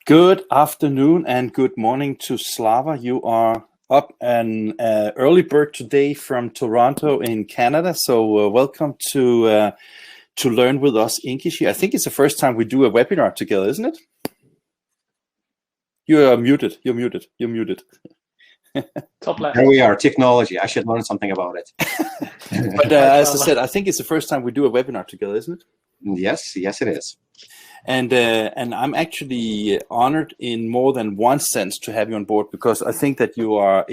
Good afternoon and good morning to Slava. You are up an early bird today from Toronto in Canada. So welcome to learn with us INKISH. I think it's the first time we do a webinar together, isn't it? You are muted. You're muted. You're muted. Top left. Here we are, technology. I should learn something about it. But as I said, I think it's the first time we do a webinar together, isn't it? Yes, it is. And I'm actually honored in more than one sense to have you on board, because I think that you are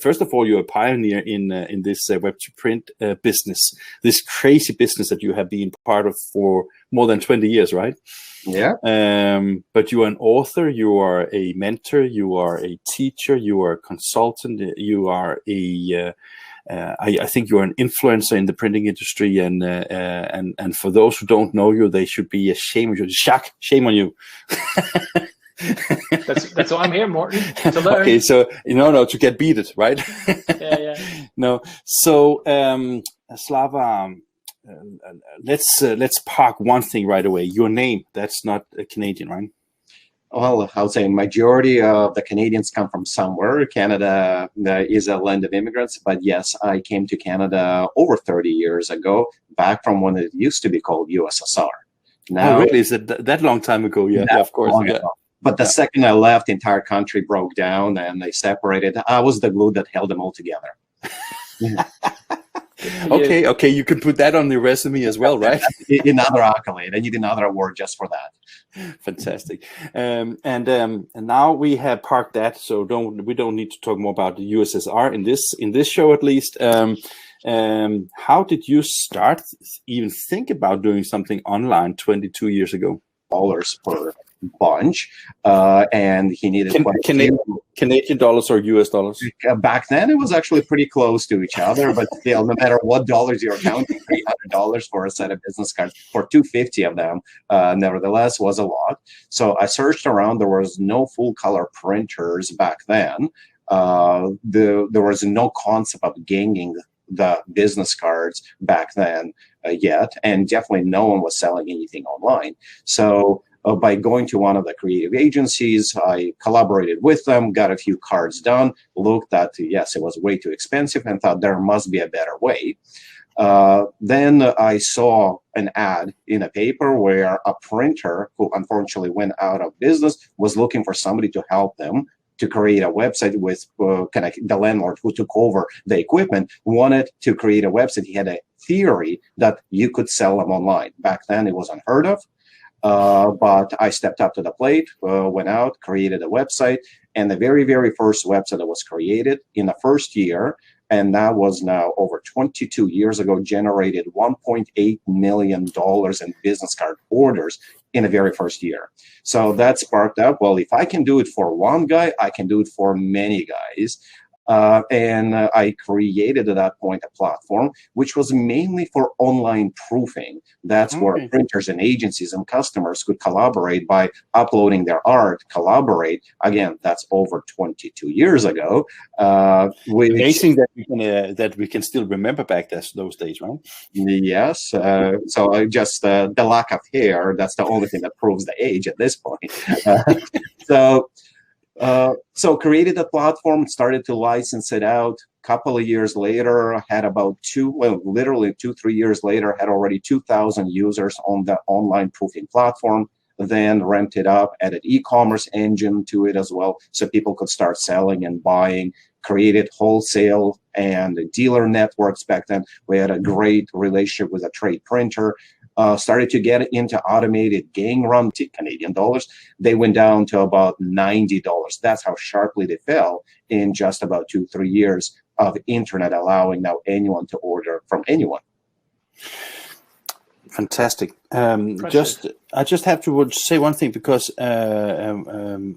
first of all, you're a pioneer in this web to print business, this crazy business that you have been part of for more than 20 years, right? Yeah. But you are an author, you are a mentor, you are a teacher, you are a consultant, you are I think you're an influencer in the printing industry, and for those who don't know you, they should be ashamed of you. Shame on you. That's why I'm here, Morten. To learn. Okay, so to get beaten, right? Yeah. No, so Slava, let's park one thing right away. Your name, that's not a Canadian, right? Well, I would say majority of the Canadians come from somewhere. Canada is a land of immigrants, but yes, I came to Canada over 30 years ago, back from when it used to be called USSR. Now, really? Is it that long time ago? Yeah, of course. Yeah. But the second I left, the entire country broke down and they separated. I was the glue that held them all together. Okay, you can put that on the resume as well, right? Another accolade. I need another award just for that. Fantastic. And now we have parked that, so we don't need to talk more about the USSR in this show, at least. How did you start even think about doing something online 22 years ago? Dollars per bunch, and he needed Canadian dollars or US dollars? Back then it was actually pretty close to each other, but still, no matter what dollars you're counting, $300 for a set of business cards, for 250 of them, nevertheless was a lot. So I searched around. There was no full color printers back then. There was no concept of ganging the business cards back then yet, and definitely no one was selling anything online. So by going to one of the creative agencies, I collaborated with them, got a few cards done, looked at, yes, it was way too expensive, and thought there must be a better way. Then I saw an ad in a paper where a printer, who unfortunately went out of business, was looking for somebody to help them to create a website with the landlord who took over the equipment wanted to create a website. He had a theory that you could sell them online. Back then it was unheard of. But I stepped up to the plate, went out, created a website, and the very, very first website that was created in the first year, and that was now over 22 years ago, generated $1.8 million in business card orders in the very first year. So that sparked up, well, if I can do it for one guy, I can do it for many guys. And I created at that point a platform which was mainly for online proofing. That's where printers and agencies and customers could collaborate by uploading their art, collaborate. Again, that's over 22 years ago. Amazing that we can still remember back those days, right? Yes. So I just the lack of hair, that's the only thing that proves the age at this point. So created a platform, started to license it out. Couple of years later, had about 2-3 years later, had already 2,000 users on the online proofing platform. Then ramped it up, added e-commerce engine to it as well, so people could start selling and buying. Created wholesale and dealer networks back then. We had a great relationship with a trade printer. Started to get into automated gang run to Canadian dollars. They went down to about $90. That's how sharply they fell in just about 2-3 years of internet allowing now anyone to order from anyone. Fantastic. I just have to say one thing, because some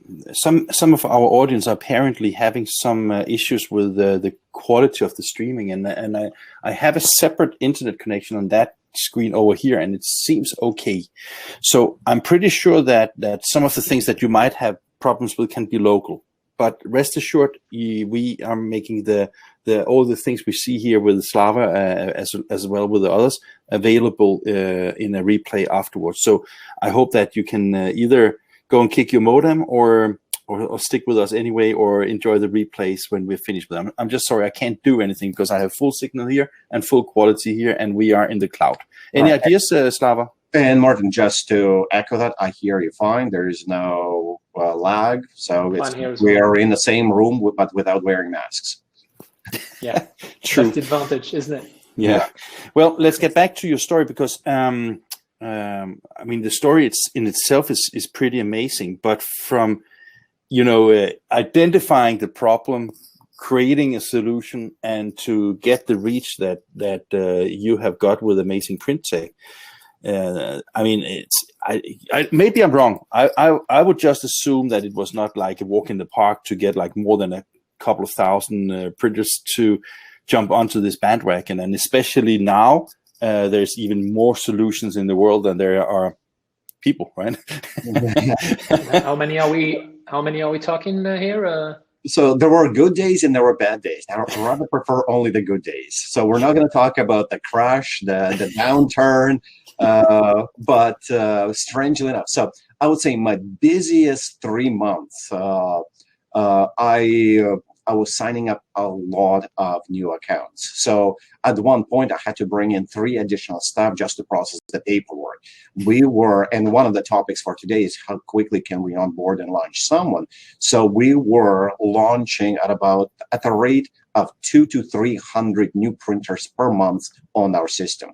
of our audience are apparently having some issues with the quality of the streaming, and I have a separate internet connection on that screen over here, and it seems okay. So I'm pretty sure that some of the things that you might have problems with can be local. But rest assured, we are making all the things we see here with Slava as well with the others available in a replay afterwards. So I hope that you can either go and kick your modem, or stick with us anyway, or enjoy the replays when we're finished with them. I'm just sorry I can't do anything because I have full signal here and full quality here, and we are in the cloud. Any ideas, Slava? And Martin, just to echo that, I hear you fine. There is no lag, so we are in the same room but without wearing masks. Yeah, true. That's the advantage, isn't it? Yeah. Well, let's get back to your story, because I mean, the story in itself is pretty amazing. But from identifying the problem, creating a solution, and to get the reach that you have got with Amazing Print Tech. I mean, maybe I'm wrong. I would just assume that it was not like a walk in the park to get like more than a couple of thousand printers to jump onto this bandwagon, and especially now there's even more solutions in the world than there are people, right? How many are we talking here? So there were good days and there were bad days. I rather prefer only the good days. So we're not going to talk about the crash, the downturn, but strangely enough, so I would say my busiest 3 months, I was signing up a lot of new accounts. So at one point, I had to bring in 3 additional staff just to process the paperwork. And one of the topics for today is how quickly can we onboard and launch someone. So we were launching at the rate of 200 to 300 new printers per month on our system.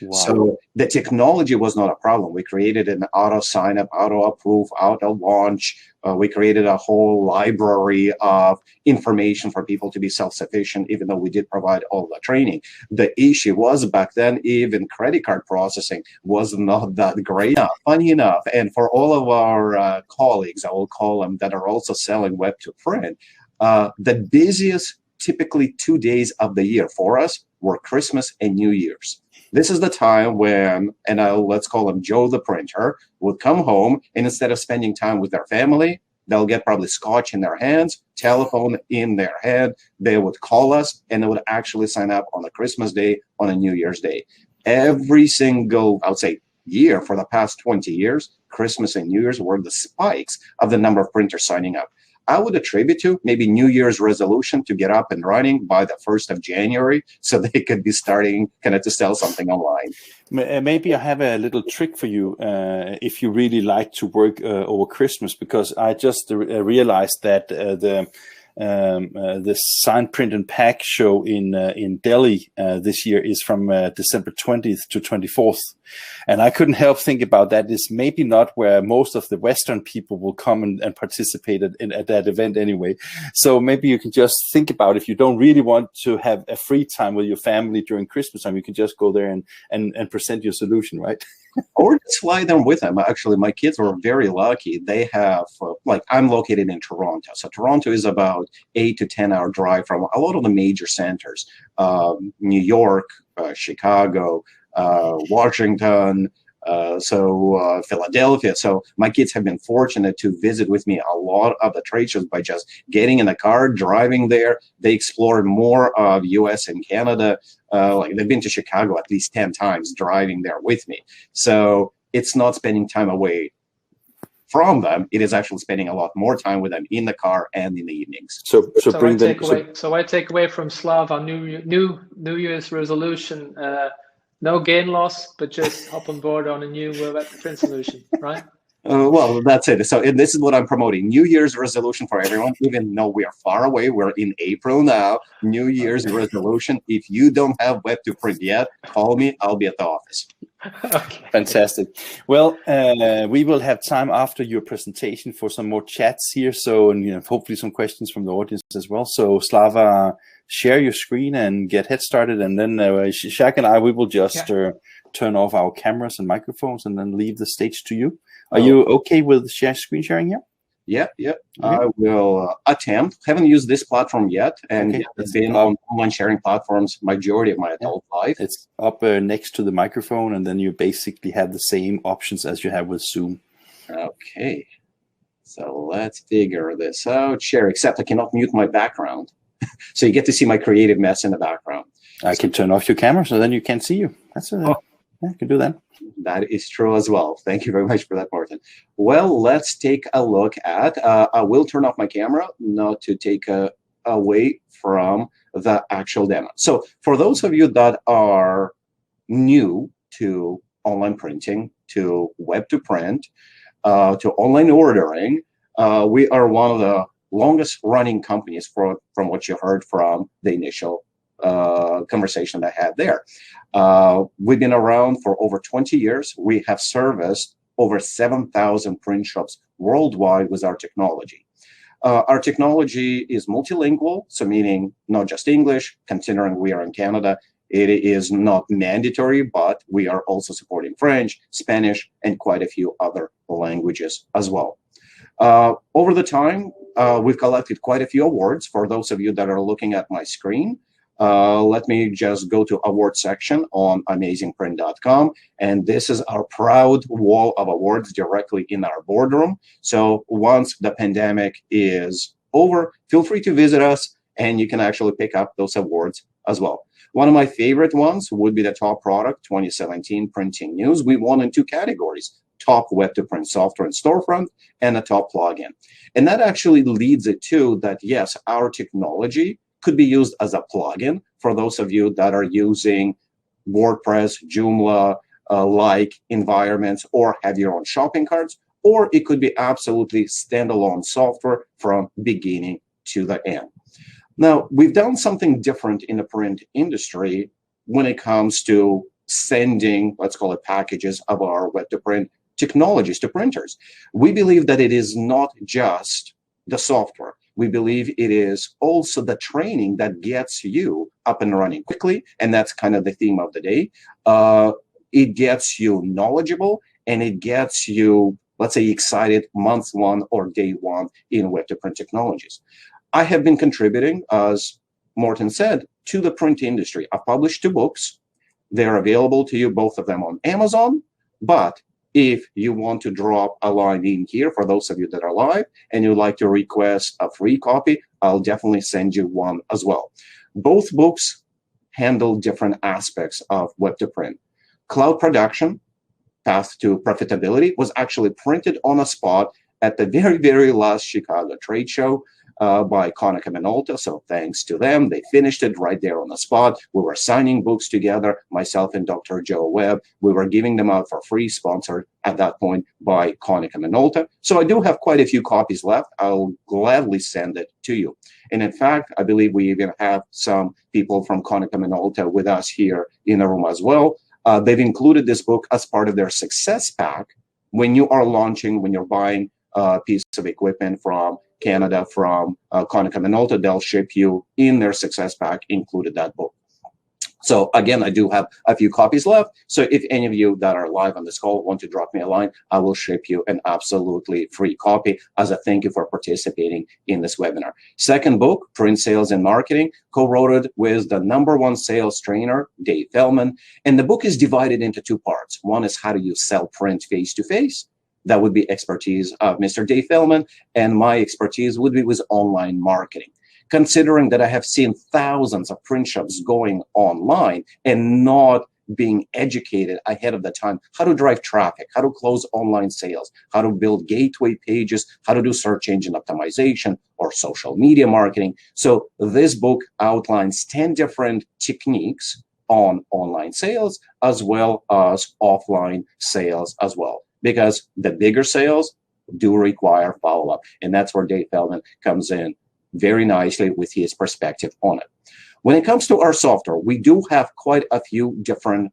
Wow. So the technology was not a problem. We created an auto sign up, auto approve, auto launch. We created a whole library of information for people to be self-sufficient, even though we did provide all the training. The issue was back then, even credit card processing was not that great. Funny enough, and for all of our colleagues, I will call them, that are also selling web to print, the busiest typically 2 days of the year for us were Christmas and New Year's. This is the time when, let's call him Joe the printer, would come home, and instead of spending time with their family, they'll get probably scotch in their hands, telephone in their hand. They would call us, and they would actually sign up on a Christmas day, on a New Year's day. Every single, I would say, year for the past 20 years, Christmas and New Year's were the spikes of the number of printers signing up. I would attribute to maybe New Year's resolution to get up and running by the 1st of January so they could be starting kind of to sell something online. Maybe I have a little trick for you if you really like to work over Christmas, because I just realized that the Sign, Print and Pack show in Delhi this year is from December 20th to 24th. And I couldn't help think about that. It's maybe not where most of the Western people will come and participate at that event anyway. So maybe you can just think about, if you don't really want to have a free time with your family during Christmas time, you can just go there and present your solution, right? Or just fly them with them. Actually, my kids were very lucky. They have, I'm located in Toronto. So Toronto is about 8 to 10 hour drive from a lot of the major centers. New York, Chicago, Washington, Philadelphia. So my kids have been fortunate to visit with me a lot of the trade shows by just getting in the car, driving there. They explored more of US and Canada. They've been to Chicago at least 10 times driving there with me. So it's not spending time away from them. It is actually spending a lot more time with them in the car and in the evenings. So I take away from Slava New Year's resolution. No gain loss, but just hop on board on a new web print solution, right? Well, that's it. So this is what I'm promoting. New Year's resolution for everyone, even though we are far away. We're in April now. New Year's resolution. If you don't have web to print yet, call me. I'll be at the office. Okay. Fantastic. Well, we will have time after your presentation for some more chats here. So, and hopefully some questions from the audience as well. So Slava, share your screen and get head started, and then Shaq and I, we will just turn off our cameras and microphones and then leave the stage to you. Are you okay with screen sharing here? Yeah. Okay. I will attempt. Haven't used this platform yet, and it's been on online sharing platforms majority of my adult life. It's up next to the microphone, and then you basically have the same options as you have with Zoom. Okay. So let's figure this out. Share, except I cannot mute my background. So you get to see my creative mess in the background. I can turn off your camera so then you can't see you. That's I can do that. That is true as well. Thank you very much for that, Martin. Well, let's take a look at, I will turn off my camera, not to take away from the actual demo. So for those of you that are new to online printing, to web to print, to online ordering, we are one of the longest running companies from what you heard from the initial conversation I had there. We've been around for over 20 years. We have serviced over 7,000 print shops worldwide with our technology. Our technology is multilingual, so meaning not just English, considering we are in Canada. It is not mandatory, but we are also supporting French, Spanish, and quite a few other languages as well. Over the time, we've collected quite a few awards. For those of you that are looking at my screen, let me just go to award section on amazingprint.com, and this is our proud wall of awards directly in our boardroom. So once the pandemic is over, feel free to visit us, and you can actually pick up those awards as well. One of my favorite ones would be the Top Product 2017 Printing News. We won in 2 categories: Top Web to Print Software and Storefront, and a Top Plugin. And that actually leads it to that, yes, our technology could be used as a plugin for those of you that are using WordPress, Joomla, like environments, or have your own shopping carts, or it could be absolutely standalone software from beginning to the end. Now, we've done something different in the print industry when it comes to sending, let's call it, packages of our web to print technologies to printers. We believe that it is not just the software. We believe it is also the training that gets you up and running quickly, and that's kind of the theme of the day. It gets you knowledgeable, and it gets you, let's say, excited month 1 or day 1 in web to print technologies. I have been contributing, as Morten said, to the print industry. I've published 2 books. They're available to you, both of them, on Amazon. But if you want to drop a line in here, for those of you that are live, and you'd like to request a free copy, I'll definitely send you one as well. Both books handle different aspects of web to print. Cloud Production, Path to Profitability, was actually printed on a spot at the very, very last Chicago trade show by Konica Minolta. So thanks to them, they finished it right there on the spot. We were signing books together, myself and Dr. Joe Webb. We were giving them out for free, sponsored at that point by Konica Minolta. So I do have quite a few copies left. I'll gladly send it to you. And in fact, I believe we even have some people from Konica Minolta with us here in the room as well. They've included this book as part of their success pack. When you are launching, when you're buying a piece of equipment from Canada, from Konica Minolta, they'll ship you in their success pack included that book. So again, I do have a few copies left. So if any of you that are live on this call want to drop me a line, I will ship you an absolutely free copy as a thank you for participating in this webinar. Second book, Print Sales and Marketing, co-wrote it with the #1 sales trainer, Dave Feldman. And the book is divided into 2 parts. One is how do you sell print face-to-face. That would be expertise of Mr. Dave Feldman, and my expertise would be with online marketing. Considering that I have seen thousands of print shops going online and not being educated ahead of the time, how to drive traffic, how to close online sales, how to build gateway pages, how to do search engine optimization or social media marketing. So this book outlines 10 different techniques on online sales as well as offline sales as well, because the bigger sales do require follow-up. And that's where Dave Feldman comes in very nicely with his perspective on it. When it comes to our software, we do have quite a few different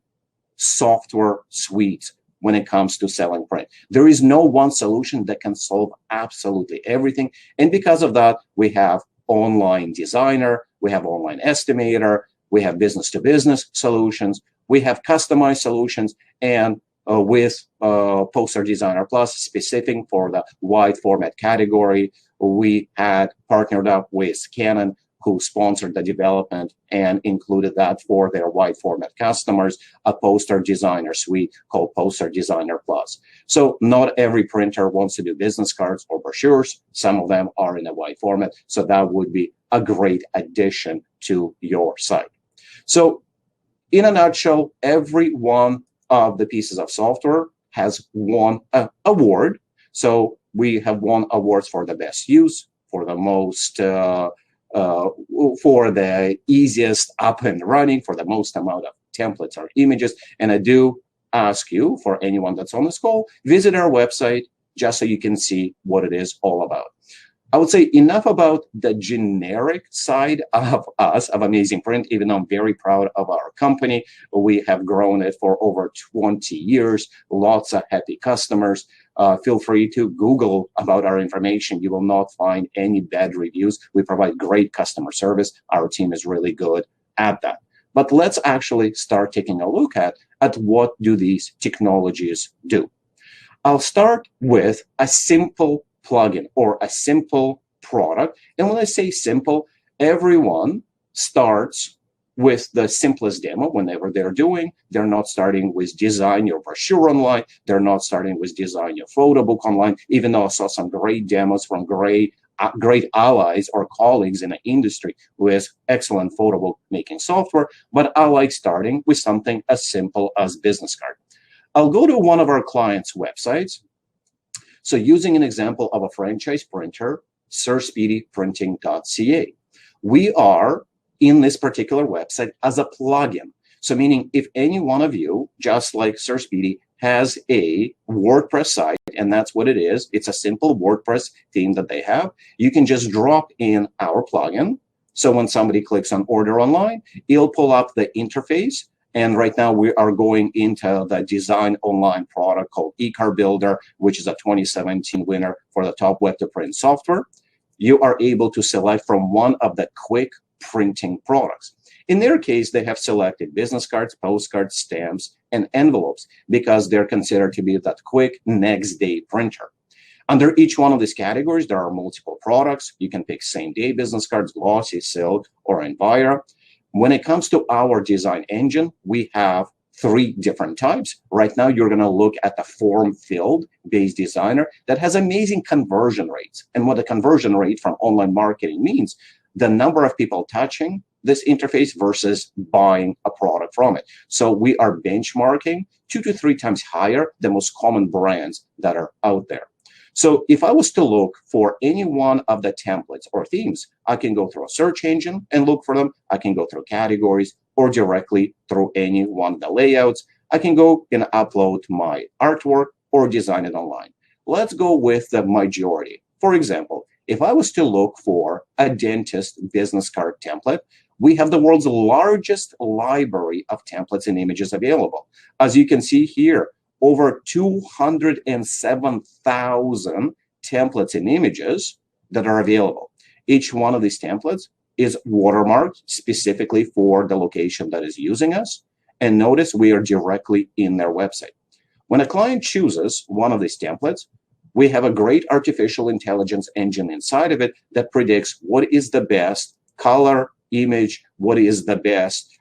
software suites when it comes to selling print. There is no one solution that can solve absolutely everything. And because of that, we have Online Designer, we have Online Estimator, we have business-to-business solutions, we have customized solutions, and with Poster Designer Plus, specific for the wide format category. We had partnered up with Canon, who sponsored the development and included that for their wide format customers, a poster designer suite called Poster Designer Plus. So not every printer wants to do business cards or brochures. Some of them are in a wide format. So that would be a great addition to your site. So in a nutshell, every one of the pieces of software has won an award. So we have won awards for the best use, for the most, for the easiest up and running, for the most amount of templates or images. And I do ask you, for anyone that's on this call, visit our website just so you can see what it is all about. I would say enough about the generic side of us, of Amazing Print, even though I'm very proud of our company. We have grown it for over 20 years, lots of happy customers. Feel free to Google about our information. You will not find any bad reviews. We provide great customer service. Our team is really good at that. But let's actually start taking a look at what do these technologies do. I'll start with a simple plugin or a simple product. And when I say simple, everyone starts with the simplest demo whenever they're not starting with design your brochure online. They're not starting with design your photo book online, even though I saw some great demos from great allies or colleagues in the industry with excellent photo book making software. But I like starting with something as simple as business card. I'll go to one of our clients' websites. So using an example of a franchise printer, sirspeedyprinting.ca. We are in this particular website as a plugin. So meaning if any one of you, just like Sir Speedy, has a WordPress site, and that's what it is, it's a simple WordPress theme that they have, you can just drop in our plugin. So when somebody clicks on order online, it'll pull up the interface. And right now we are going into the design online product called eCard Builder, which is a 2017 winner for the top web to print software. You are able to select from one of the quick printing products. In their case, they have selected business cards, postcards, stamps, and envelopes because they're considered to be that quick next day printer. Under each one of these categories, there are multiple products. You can pick same day business cards, glossy, silk, or Envira. When it comes to our design engine, we have 3 different types. Right now, you're going to look at the form-filled based designer that has amazing conversion rates. And what the conversion rate from online marketing means, the number of people touching this interface versus buying a product from it. So we are benchmarking 2 to 3 times higher than most common brands that are out there. So if I was to look for any one of the templates or themes, I can go through a search engine and look for them. I can go through categories or directly through any one of the layouts. I can go and upload my artwork or design it online. Let's go with the majority. For example, if I was to look for a dentist business card template, we have the world's largest library of templates and images available. As you can see here, over 207,000 templates and images that are available. Each one of these templates is watermarked specifically for the location that is using us. And notice we are directly in their website. When a client chooses one of these templates, we have a great artificial intelligence engine inside of it that predicts what is the best color, image, what is the best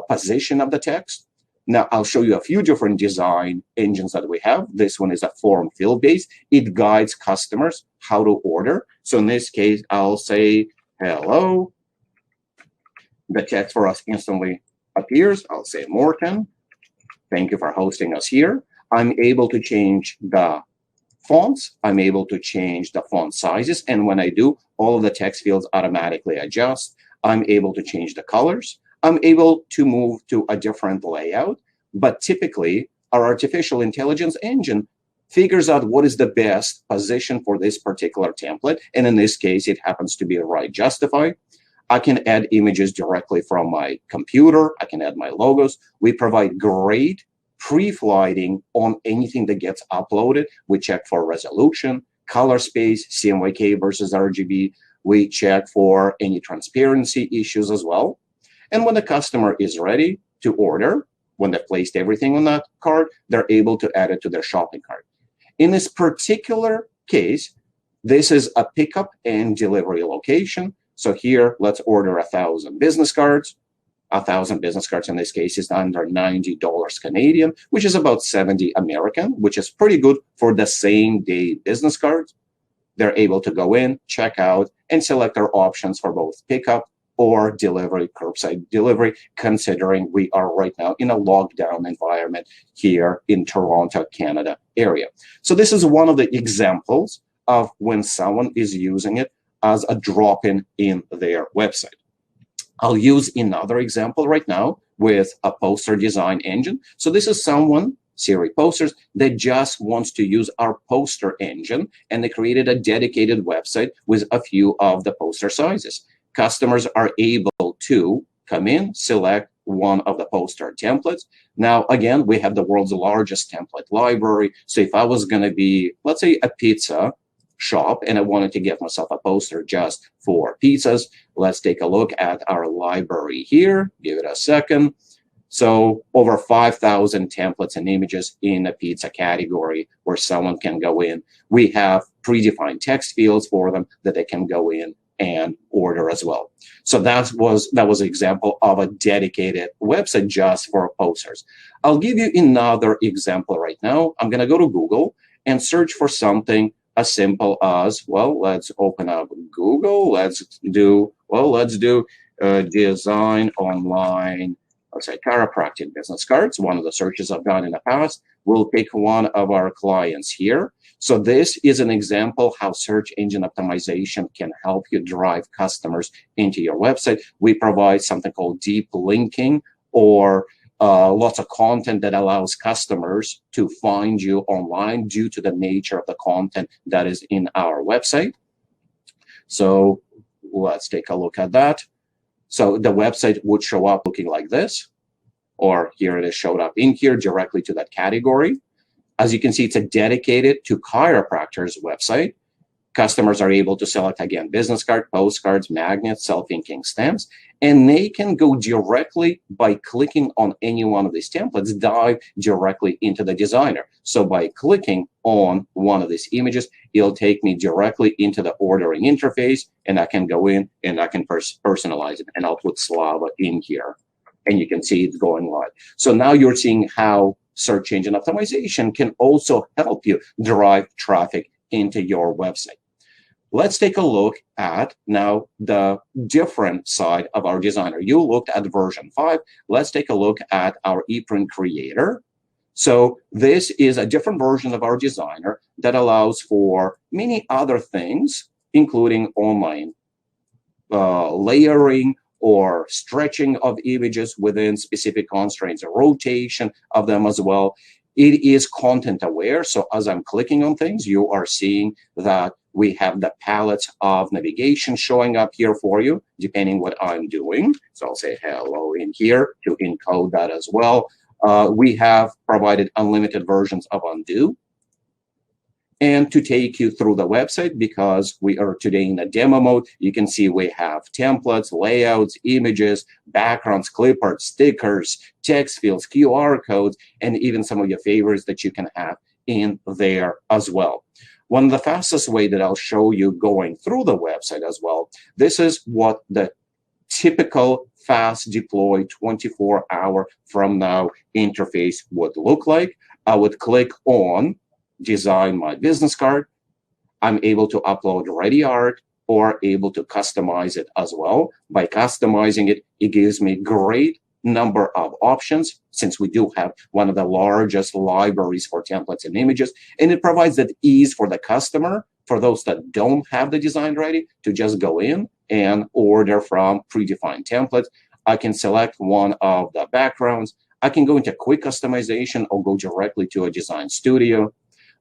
position of the text. Now, I'll show you a few different design engines that we have. This one is a form fill based. It guides customers how to order. So in this case, I'll say, hello. The text for us instantly appears. I'll say, Morten, thank you for hosting us here. I'm able to change the fonts. I'm able to change the font sizes. And when I do, all of the text fields automatically adjust. I'm able to change the colors. I'm able to move to a different layout, but typically our artificial intelligence engine figures out what is the best position for this particular template. And in this case, it happens to be right justify. I can add images directly from my computer. I can add my logos. We provide great pre-flighting on anything that gets uploaded. We check for resolution, color space, CMYK versus RGB. We check for any transparency issues as well. And when the customer is ready to order, when they've placed everything on that card, they're able to add it to their shopping cart. In this particular case, this is a pickup and delivery location. So here, let's order 1,000 business cards. 1,000 business cards in this case is under $90 Canadian, which is about 70 American, which is pretty good for the same day business cards. They're able to go in, check out, and select their options for both pickup or delivery, curbside delivery, considering we are right now in a lockdown environment here in Toronto, Canada area. So this is one of the examples of when someone is using it as a drop-in in their website. I'll use another example right now with a poster design engine. So this is someone, Siri Posters, that just wants to use our poster engine, and they created a dedicated website with a few of the poster sizes. Customers are able to come in, select one of the poster templates. Now, again, we have the world's largest template library. So if I was going to be, let's say, a pizza shop and I wanted to get myself a poster just for pizzas, let's take a look at our library here. Give it a second. So over 5,000 templates and images in a pizza category where someone can go in. We have predefined text fields for them that they can go in and order as well. So that was an example of a dedicated website just for posters. I'll give you another example right now. I'm going to go to Google and search for something as simple as, well, let's open up Google. Let's do design online, let's say chiropractic business cards. One of the searches I've done in the past. We'll pick one of our clients here. So this is an example how search engine optimization can help you drive customers into your website. We provide something called deep linking, or lots of content that allows customers to find you online due to the nature of the content that is in our website. So let's take a look at that. So the website would show up looking like this, or here it is showed up in here directly to that category. As you can see, it's a dedicated to chiropractors website. Customers are able to select, again, business card, postcards, magnets, self-inking stamps, and they can go directly by clicking on any one of these templates, dive directly into the designer. So by clicking on one of these images, it'll take me directly into the ordering interface, and I can go in and I can personalize it, and I'll put Slava in here, and you can see it's going live. So now you're seeing how search engine optimization can also help you drive traffic into your website. Let's take a look at now the different side of our designer. You looked at version 5. Let's take a look at our ePrint Creator. So this is a different version of our designer that allows for many other things, including online layering or stretching of images within specific constraints, or rotation of them as well. It is content aware. So as I'm clicking on things, you are seeing that we have the palettes of navigation showing up here for you, depending what I'm doing. So I'll say hello in here to encode that as well. We have provided unlimited versions of undo. And to take you through the website, because we are today in a demo mode, you can see we have templates, layouts, images, backgrounds, clip art, stickers, text fields, QR codes, and even some of your favorites that you can have in there as well. One of the fastest way that I'll show you going through the website as well, this is what the typical fast deploy 24-hour from now interface would look like. I would click on design my business card. I'm able to upload ready art or able to customize it as well. By customizing it, it gives me great number of options, since we do have one of the largest libraries for templates and images, and it provides that ease for the customer, for those that don't have the design ready, to just go in and order from predefined templates. I can select one of the backgrounds. I can go into quick customization or go directly to a design studio.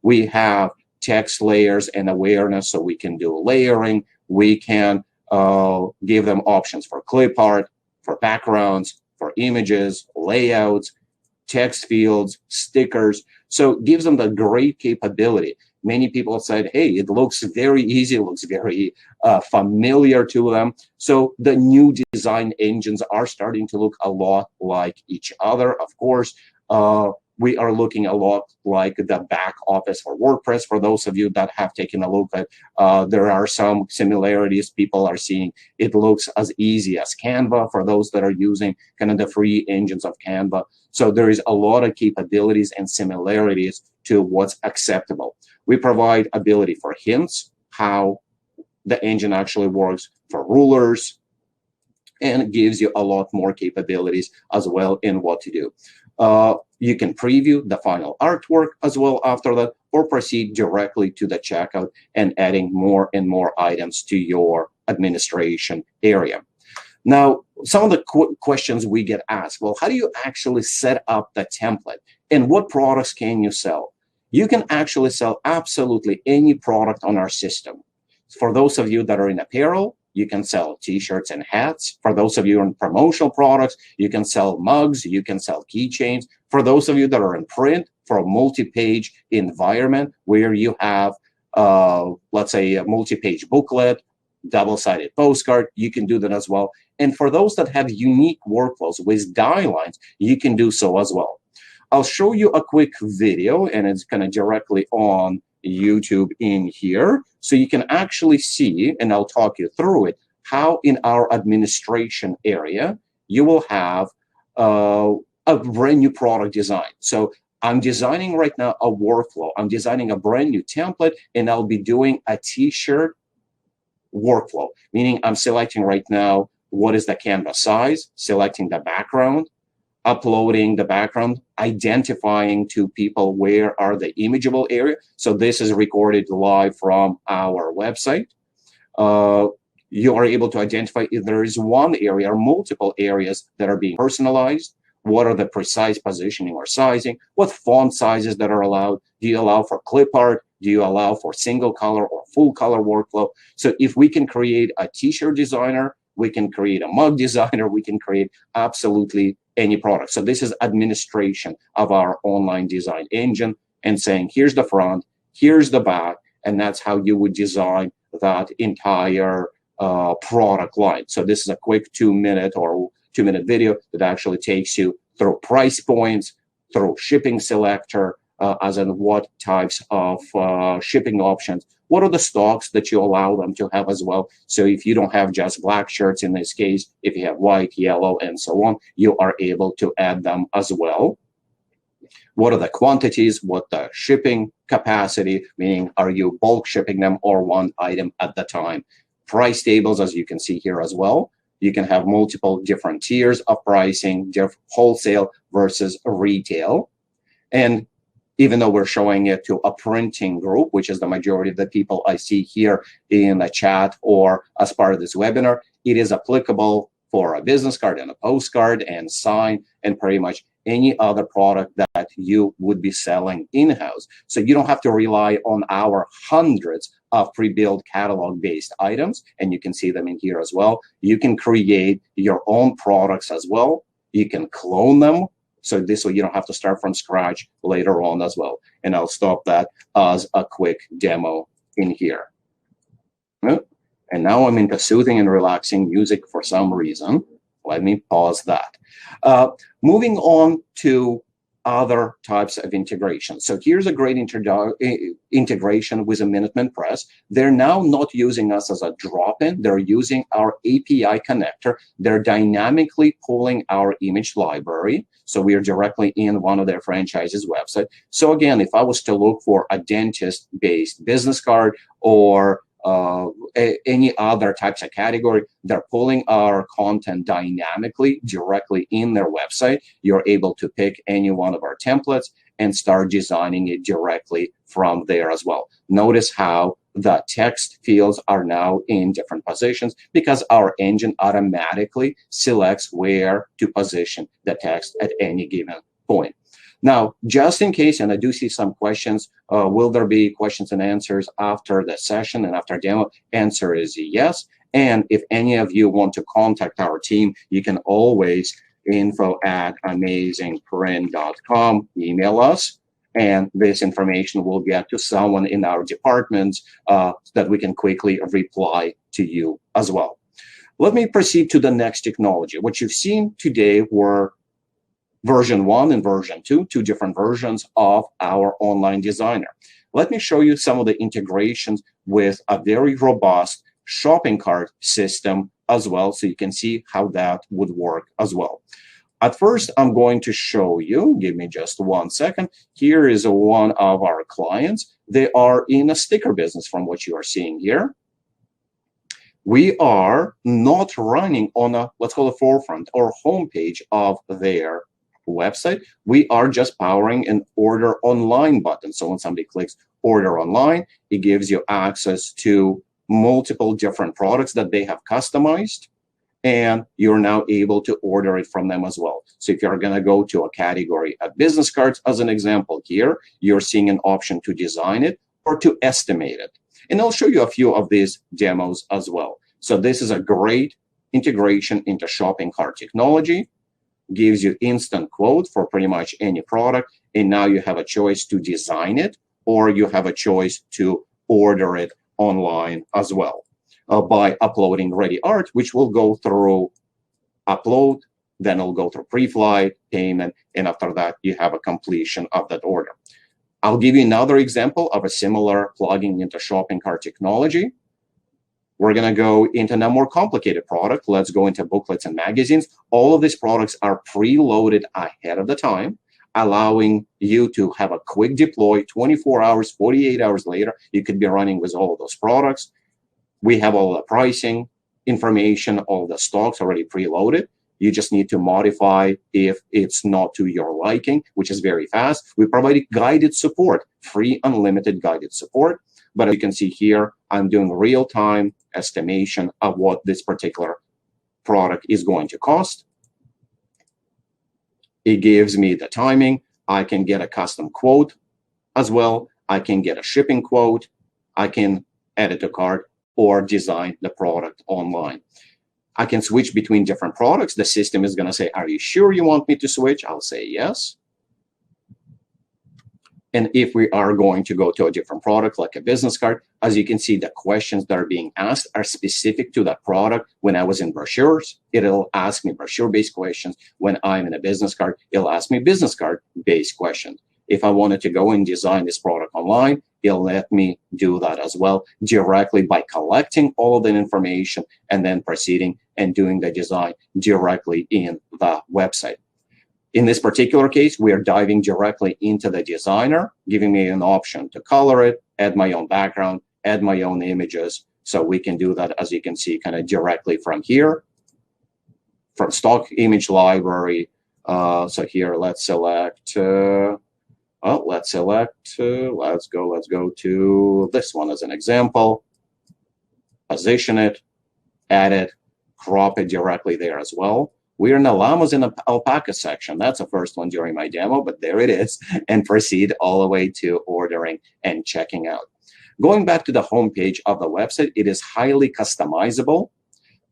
We have text layers and awareness, so we can do layering. We can give them options for clip art, for backgrounds, for images, layouts, text fields, stickers. So it gives them the great capability. Many people have said, hey, it looks very easy, it looks very familiar to them. So the new design engines are starting to look a lot like each other. Of course, we are looking a lot like the back office for WordPress. For those of you that have taken a look at, there are some similarities. People are seeing it looks as easy as Canva for those that are using kind of the free engines of Canva. So there is a lot of capabilities and similarities to what's acceptable. We provide ability for hints, how the engine actually works, for rulers, and gives you a lot more capabilities as well in what to do. You can preview the final artwork as well after that, or proceed directly to the checkout and adding more and more items to your administration area. Now, some of the questions we get asked, well, how do you actually set up the template and what products can you sell? You can actually sell absolutely any product on our system. For those of you that are in apparel, you can sell t-shirts and hats. For those of you in promotional products, you can sell mugs, you can sell keychains. For those of you that are in print, for a multi-page environment where you have, let's say, a multi-page booklet, double-sided postcard, you can do that as well. And for those that have unique workflows with die lines, you can do so as well. I'll show you a quick video, and it's kind of directly on YouTube in here. So you can actually see, and I'll talk you through it, how in our administration area, you will have a brand new product design. So I'm designing right now a workflow. I'm designing a brand new template, and I'll be doing a t-shirt workflow, meaning I'm selecting right now what is the canvas size, selecting the background, uploading the background, identifying to people where are the imageable area. So this is recorded live from our website. You are able to identify if there is one area or multiple areas that are being personalized. What are the precise positioning or sizing? What font sizes that are allowed? Do you allow for clip art? Do you allow for single color or full color workflow? So if we can create a t-shirt designer, we can create a mug designer, we can create absolutely any product. So this is administration of our online design engine and saying, here's the front, here's the back, and that's how you would design that entire product line. So this is a quick 2-minute or 2-minute video that actually takes you through price points, through shipping selector, as in what types of shipping options, what are the stocks that you allow them to have as well. So if you don't have just black shirts in this case, if you have white, yellow, and so on, you are able to add them as well. What are the quantities, what the shipping capacity, meaning are you bulk shipping them or one item at the time. Price tables, as you can see here as well. You can have multiple different tiers of pricing, wholesale versus retail. And even though we're showing it to a printing group, which is the majority of the people I see here in the chat or as part of this webinar, it is applicable for a business card and a postcard and sign and pretty much any other product that you would be selling in-house. So you don't have to rely on our hundreds of pre-built catalog-based items, and you can see them in here as well. You can create your own products as well. You can clone them. So this way you don't have to start from scratch later on as well. And I'll stop that as a quick demo in here. And now I'm into soothing and relaxing music for some reason. Let me pause that. Moving on to other types of integration. So here's a great integration with a Minuteman Press. They're now not using us as a drop-in. They're using our API connector. They're dynamically pulling our image library. So we are directly in one of their franchises website. So again, if I was to look for a dentist-based business card or any other types of category, they're pulling our content dynamically directly in their website. You're able to pick any one of our templates and start designing it directly from there as well. Notice how the text fields are now in different positions because our engine automatically selects where to position the text at any given point. Now, just in case, and I do see some questions, will there be questions and answers after the session and after demo? Answer is yes. And if any of you want to contact our team, you can always info@amazingprint.com, email us, and this information will get to someone in our departments that we can quickly reply to you as well. Let me proceed to the next technology. What you've seen today were version 1 and version 2, two different versions of our online designer. Let me show you some of the integrations with a very robust shopping cart system as well, so you can see how that would work as well. At first, I'm going to show you, give me just 1 second. Here is one of our clients. They are in a sticker business from what you are seeing here. we are not running on a, let's call it forefront or homepage of their website. We are just powering an order online button. So when somebody clicks order online, it gives you access to multiple different products that they have customized, and you're now able to order it from them as well. So if you're going to go to a category at business cards, as an example here, you're seeing an option to design it or to estimate it. And I'll show you a few of these demos as well. So this is a great integration into shopping cart technology, gives you instant quote for pretty much any product. And now you have a choice to design it, or you have a choice to order it online as well by uploading ready art, which will go through upload, then it'll go through pre-flight, payment, and after that, you have a completion of that order. I'll give you another example of a similar plugging into shopping cart technology. We're going to go into a more complicated product. Let's go into booklets and magazines. All of these products are preloaded ahead of the time, allowing you to have a quick deploy 24 hours, 48 hours later. You could be running with all of those products. We have all the pricing information, all the stocks already preloaded. You just need to modify if it's not to your liking, which is very fast. We provide guided support, free unlimited guided support. But as you can see here, I'm doing real-time estimation of what this particular product is going to cost. It gives me the timing. I can get a custom quote as well. I can get a shipping quote. I can add it to cart or design the product online. I can switch between different products. The system is going to say, are you sure you want me to switch? I'll say yes. And if we are going to go to a different product, like a business card, as you can see, the questions that are being asked are specific to that product. When I was in brochures, it'll ask me brochure-based questions. When I'm in a business card, it'll ask me business card-based questions. If I wanted to go and design this product online, it'll let me do that as well directly by collecting all of the information and then proceeding and doing the design directly in the website. In this particular case, we are diving directly into the designer, giving me an option to color it, add my own background, add my own images. So we can do that, as you can see, kind of directly from here, from stock image library. So here, let's select, let's go to this one as an example, position it, add it, crop it directly there as well. We're in the llamas and alpaca section. That's the first one during my demo, but there it is, and proceed all the way to ordering and checking out. Going back to the homepage of the website, it is highly customizable,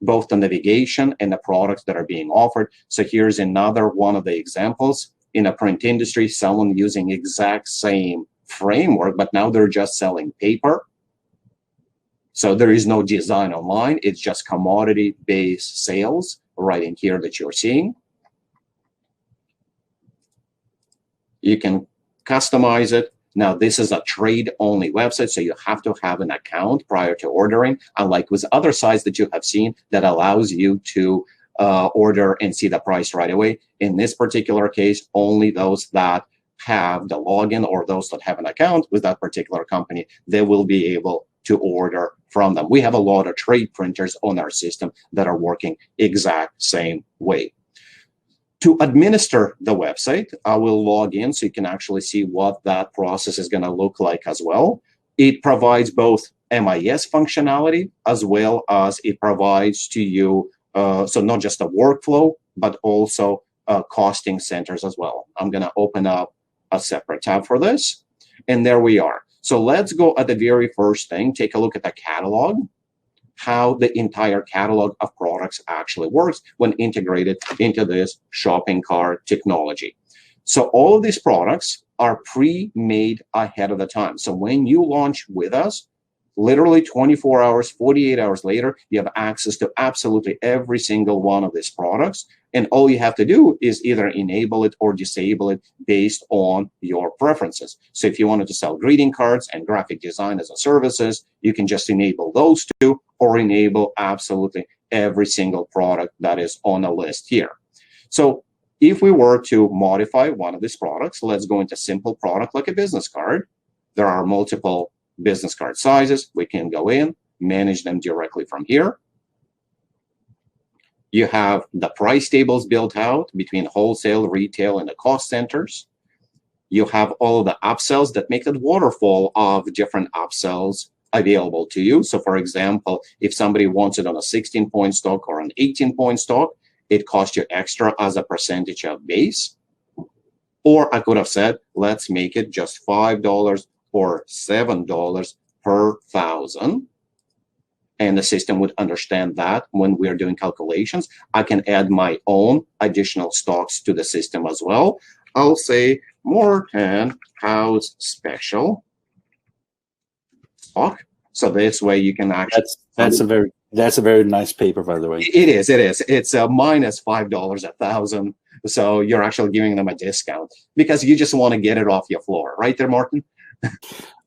both the navigation and the products that are being offered. So here's another one of the examples. In a print industry, someone using exact same framework, but now they're just selling paper. So there is no design online. It's just commodity-based sales right in here that you're seeing. You can customize it. Now, this is a trade-only website, so you have to have an account prior to ordering, unlike with other sites that you have seen that allows you to order and see the price right away. In this particular case, only those that have the login or those that have an account with that particular company, they will be able to order from them. We have a lot of trade printers on our system that are working exact same way. To administer the website, I will log in so you can actually see what that process is going to look like as well. It provides both MIS functionality as well as it provides to you, so not just a workflow, but also costing centers as well. I'm going to open up a separate tab for this, and there we are. So let's go at the very first thing, take a look at the catalog, how the entire catalog of products actually works when integrated into this shopping cart technology. So all of these products are pre-made ahead of the time. So when you launch with us, literally 24 hours, 48 hours later, you have access to absolutely every single one of these products. And all you have to do is either enable it or disable it based on your preferences. So if you wanted to sell greeting cards and graphic design as a services, you can just enable those two or enable absolutely every single product that is on a list here. So if we were to modify one of these products, let's go into simple product like a business card. There are multiple business card sizes. We can go in, manage them directly from here. You have the price tables built out between wholesale, retail, and the cost centers. You have all the upsells that make that waterfall of different upsells available to you. So for example, if somebody wants it on a 16-point stock or an 18-point stock, it costs you extra as a percentage of base. Or I could have said, let's make it just $5 or $7 per thousand. And the system would understand that when we're doing calculations. I can add my own additional stocks to the system as well. I'll say Morton House Special stock. So this way you can actually... That's a very nice paper, by the way. It is. It's minus $5 a thousand. So you're actually giving them a discount because you just want to get it off your floor. Right there, Martin?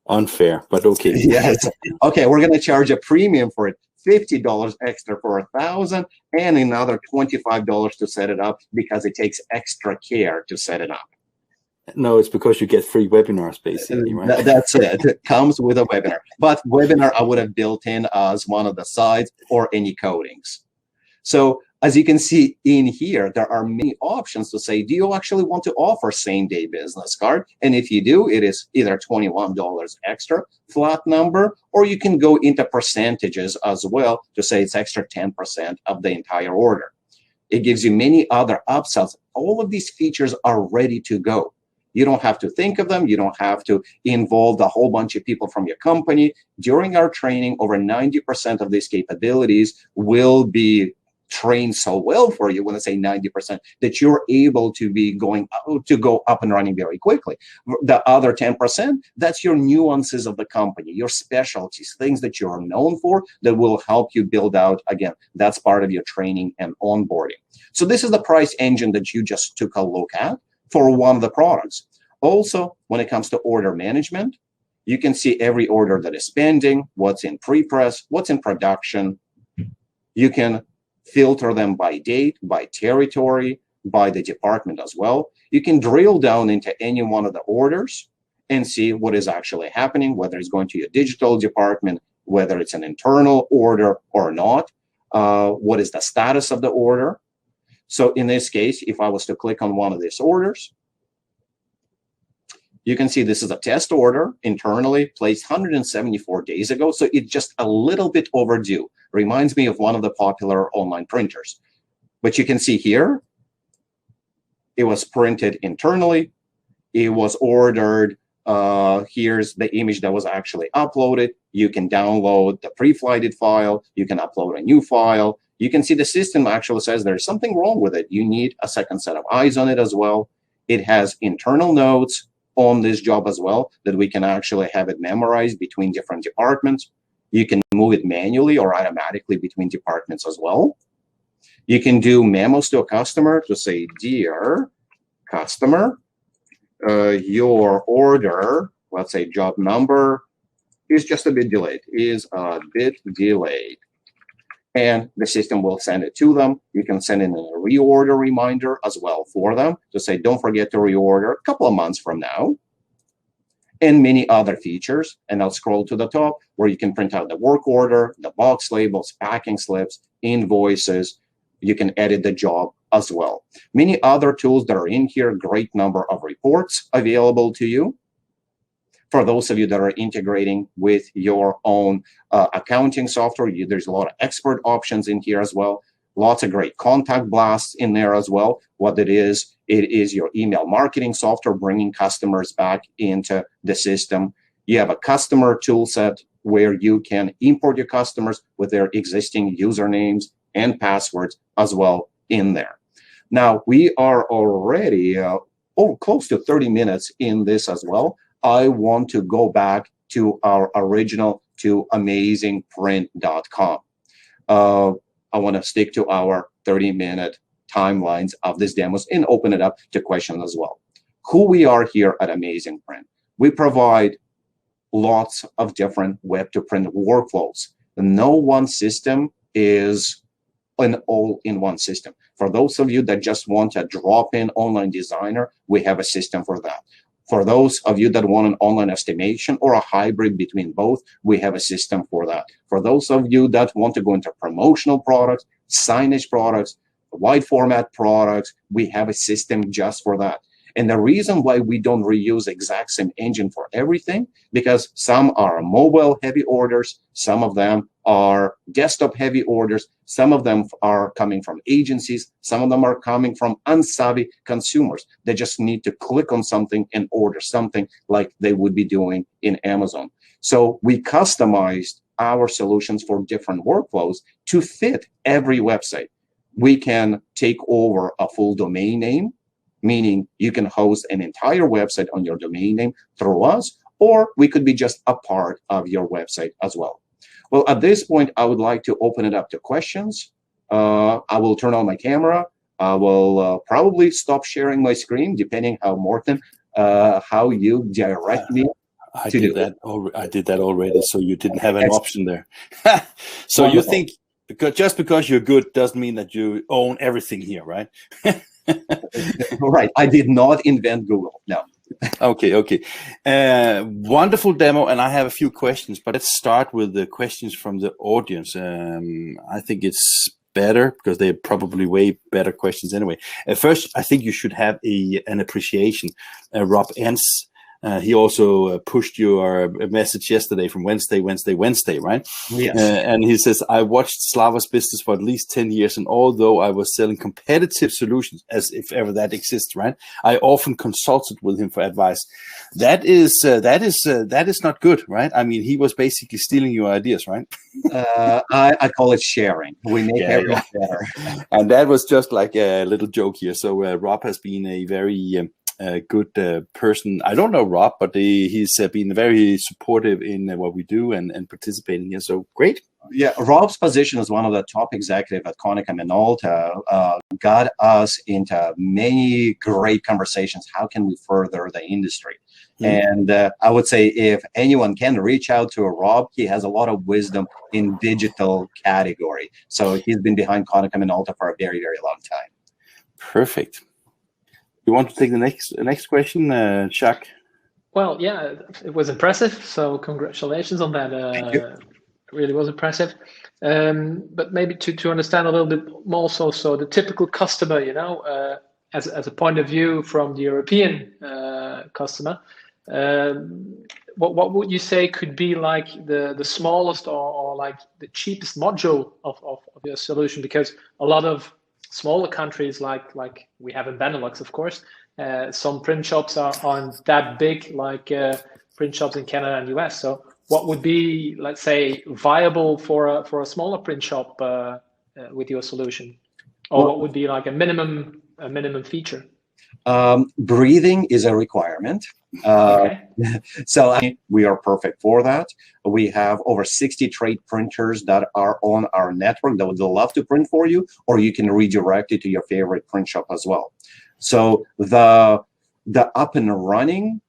Unfair, but okay. Yes. Okay, we're going to charge a premium for it. $50 extra for 1,000 and another $25 to set it up because it takes extra care to set it up. No, it's because you get free webinars, basically, right? That's it. It comes with a webinar. But webinar, I would have built in as one of the sides or any codings. So as you can see in here, there are many options to say, do you actually want to offer same-day business card? And if you do, it is either $21 extra, flat number, or you can go into percentages as well to say it's extra 10% of the entire order. It gives you many other upsells. All of these features are ready to go. You don't have to think of them. You don't have to involve a whole bunch of people from your company. During our training, over 90% of these capabilities will be trained so well for you, when I say 90%, that you're able to be go up and running very quickly. The other 10%, that's your nuances of the company, your specialties, things that you're known for that will help you build out. Again, that's part of your training and onboarding. So this is the price engine that you just took a look at for one of the products. Also, when it comes to order management, you can see every order that is pending, what's in pre-press, what's in production. You can filter them by date, by territory, by the department as well. You can drill down into any one of the orders and see what is actually happening, whether it's going to your digital department, whether it's an internal order or not, what is the status of the order. So in this case, if I was to click on one of these orders, you can see this is a test order internally placed 174 days ago. So it's just a little bit overdue. Reminds me of one of the popular online printers. But you can see here, it was printed internally. It was ordered. Here's the image that was actually uploaded. You can download the pre-flighted file. You can upload a new file. You can see the system actually says there's something wrong with it. You need a second set of eyes on it as well. It has internal notes on this job as well that we can actually have it memorized between different departments. You can move it manually or automatically between departments as well. You can do memos to a customer to say, dear customer, your order, let's say job number, is just a bit delayed, And the system will send it to them. You can send in a reorder reminder as well for them to say, don't forget to reorder a couple of months from now. And many other features. And I'll scroll to the top where you can print out the work order, the box labels, packing slips, invoices. You can edit the job as well. Many other tools that are in here, great number of reports available to you. For those of you that are integrating with your own accounting software, there's a lot of expert options in here as well. Lots of great contact blasts in there as well. What it is your email marketing software bringing customers back into the system. You have a customer tool set where you can import your customers with their existing usernames and passwords as well in there. Now, we are already close to 30 minutes in this as well. I want to go back to our original, to amazingprint.com. I want to stick to our 30-minute timelines of these demos and open it up to questions as well. Who we are here at Amazing Print. We provide lots of different web-to-print workflows. No one system is an all-in-one system. For those of you that just want a drop-in online designer, we have a system for that. For those of you that want an online estimation or a hybrid between both, we have a system for that. For those of you that want to go into promotional products, signage products, wide format products. We have a system just for that. And the reason why we don't reuse exact same engine for everything, because some are mobile heavy orders, some of them are desktop heavy orders, some of them are coming from agencies, some of them are coming from unsavvy consumers. They just need to click on something and order something like they would be doing in Amazon. So we customized our solutions for different workflows to fit every website. We can take over a full domain name, meaning you can host an entire website on your domain name through us, or we could be just a part of your website as well. Well, at this point, I would like to open it up to questions. I will turn on my camera. I will probably stop sharing my screen, depending how, Morten, how you direct me. I did that already, so you didn't have an option there. So Wonderful. You think just because you're good doesn't mean that you own everything here, right? Right. I did not invent Google. No. Okay. Wonderful demo, and I have a few questions, but let's start with the questions from the audience. I think it's better because they're probably way better questions anyway. First, I think you should have an appreciation. Rob Ents, he also pushed your message yesterday from Wednesday, right? Yes. And he says, I watched Slava's business for at least 10 years, and although I was selling competitive solutions, as if ever that exists, right, I often consulted with him for advice. That is not good, right? I mean, he was basically stealing your ideas, right? I call it sharing. We make everyone better. And that was just like a little joke here. So Rob has been a very good person. I don't know Rob, but he's been very supportive in what we do and participating here. So great. Yeah, Rob's position as one of the top executive at Konica Minolta got us into many great conversations. How can we further the industry? And I would say if anyone can reach out to Rob, he has a lot of wisdom in digital category. So he's been behind Konica Minolta for a very, very long time. Perfect. You want to take the next question, Chuck? Well, yeah, it was impressive. So congratulations on that. Thank you. It really was impressive. But maybe to understand a little bit more, so the typical customer, as a point of view from the European customer, what would you say could be like the smallest or like the cheapest module of your solution? Because a lot of smaller countries like we have in Benelux, of course, some print shops aren't that big like print shops in Canada and US. So what would be, let's say, viable for a smaller print shop with your solution? Or what would be like a minimum feature? Breathing is a requirement. Okay. So we are perfect for that. We have over 60 trade printers that are on our network that would love to print for you, or you can redirect it to your favorite print shop as well. So the up and running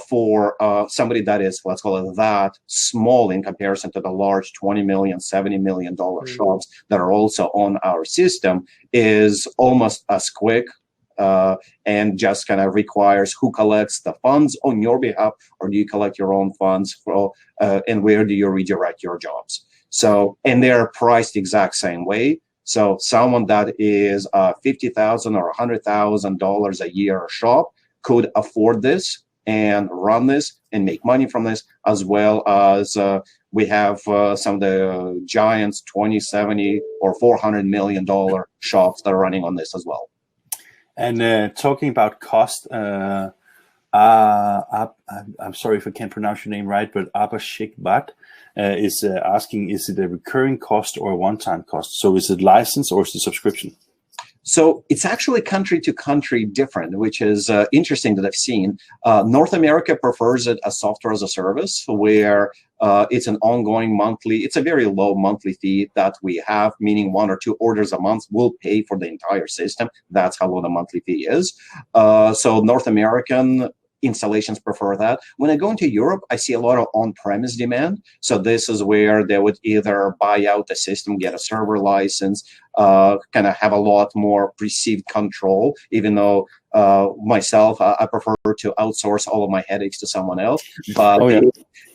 for somebody that is, let's call it that, small in comparison to the large $20 million, $70 million shops that are also on our system is almost as quick. And just kind of requires who collects the funds on your behalf, or do you collect your own funds for, and where do you redirect your jobs? So, and they're priced the exact same way. So someone that is $50,000 or $100,000 a year shop could afford this and run this and make money from this, as well as we have some of the giants, 20, 70, or $400 million shops that are running on this as well. And talking about cost, I'm sorry if I can't pronounce your name right, but Abashikbat is asking, is it a recurring cost or a one-time cost? So is it license or is it subscription? So it's actually country to country different, which is interesting that I've seen. North America prefers it as software as a service, where it's an ongoing monthly, it's a very low monthly fee that we have, meaning 1 or 2 orders a month will pay for the entire system. That's how low the monthly fee is. So North American installations prefer that. When I go into Europe, I see a lot of on-premise demand. So this is where they would either buy out the system, get a server license, kind of have a lot more perceived control, even though myself, I prefer to outsource all of my headaches to someone else. But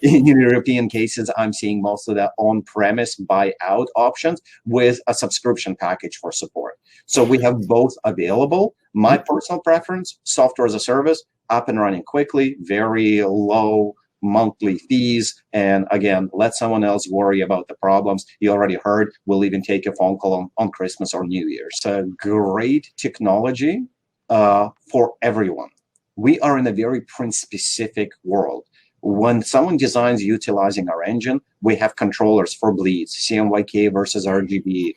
in European cases, I'm seeing most of the on-premise buyout options with a subscription package for support. So we have both available. My personal preference, software as a service, up and running quickly, very low monthly fees, and again, let someone else worry about the problems. You already heard, we'll even take a phone call on Christmas or New Year's. So great technology for everyone. We are in a very print-specific world. When someone designs utilizing our engine, we have controllers for bleeds, CMYK versus RGB,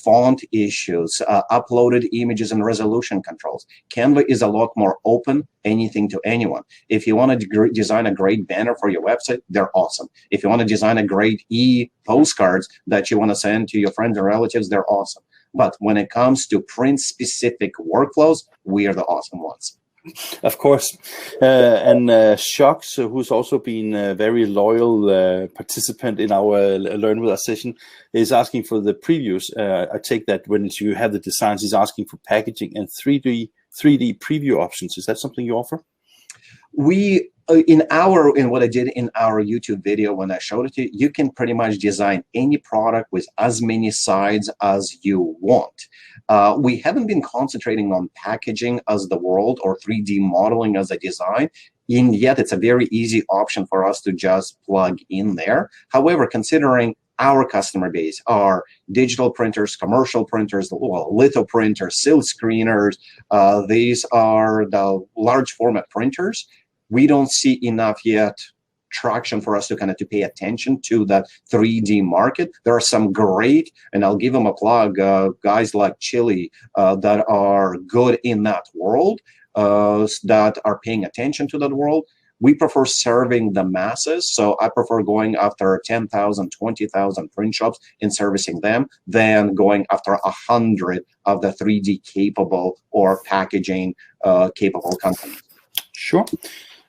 font issues, uploaded images and resolution controls. Canva is a lot more open, anything to anyone. If you want to design a great banner for your website, they're awesome. If you want to design a great e-postcards that you want to send to your friends and relatives, they're awesome. But when it comes to print-specific workflows, we are the awesome ones. Of course. And Shocks, who's also been a very loyal participant in our Learn With Us session, is asking for the previews. I take that when you have the designs, he's asking for packaging and 3D preview options. Is that something you offer? We, in what I did in our YouTube video when I showed it to you, you can pretty much design any product with as many sides as you want. We haven't been concentrating on packaging as the world or 3D modeling as a design, and yet it's a very easy option for us to just plug in there. However, considering our customer base are digital printers, commercial printers, well, litho printers, silk screeners, these are the large format printers. We don't see enough yet traction for us to kind of pay attention to that 3D market. There are some great, and I'll give them a plug, guys like Chili that are good in that world, that are paying attention to that world. We prefer serving the masses, so I prefer going after 10,000, 20,000 print shops and servicing them than going after 100 of the 3D capable or packaging capable companies. Sure.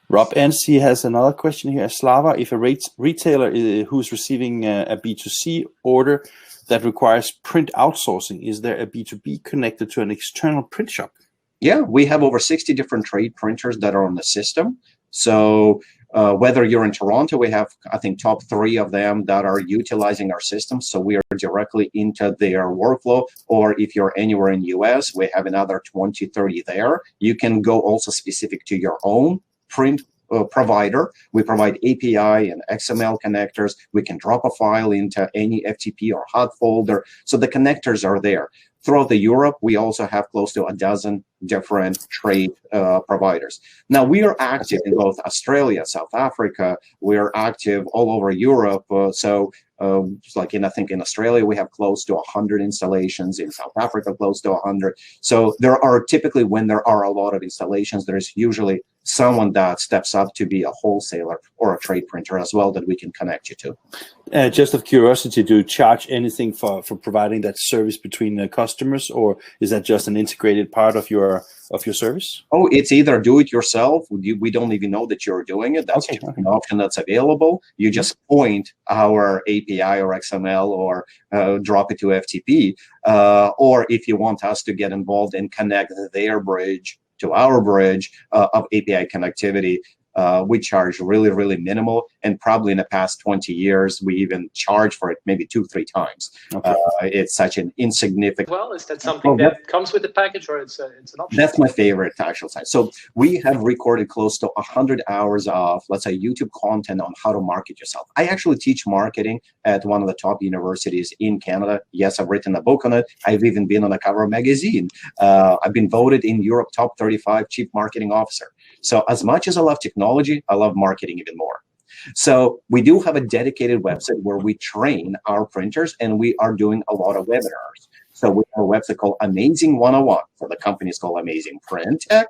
Rob NC has another question here. Slava, if a retailer who's receiving a B2C order that requires print outsourcing, is there a B2B connected to an external print shop? Yeah, we have over 60 different trade printers that are on the system. So whether you're in Toronto, we have, I think, top 3 of them that are utilizing our system. So we are directly into their workflow. Or if you're anywhere in the US, we have another 20, 30 there. You can go also specific to your own print provider. We provide API and XML connectors. We can drop a file into any FTP or hot folder. So the connectors are there. Throughout the Europe, we also have close to a dozen different trade providers. Now, we are active in both Australia, South Africa. We are active all over Europe. Like I think in Australia, we have close to 100 installations. In South Africa, close to 100. So there are typically, when there are a lot of installations, there's usually someone that steps up to be a wholesaler or a trade printer as well that we can connect you to. Just of curiosity, do you charge anything for providing that service between customers, or is that just an integrated part of your service? Oh, it's either do it yourself. We don't even know that you're doing it. That's an option that's available. You just point our API or XML or drop it to FTP. Or if you want us to get involved and connect their bridge to our bridge of API connectivity, we charge really, really minimal. And probably in the past 20 years, we even charge for it maybe 2-3 times. Okay. It's such an insignificant. Well, is that something that comes with the package, or it's an option? That's my favorite actual side. So we have recorded close to 100 hours of, let's say, YouTube content on how to market yourself. I actually teach marketing at one of the top universities in Canada. Yes, I've written a book on it. I've even been on the cover of a magazine. I've been voted in Europe top 35 chief marketing officer. So as much as I love technology, I love marketing even more. So we do have a dedicated website where we train our printers, and we are doing a lot of webinars. So we have a website called Amazing 101. So the company is called Amazing Print. The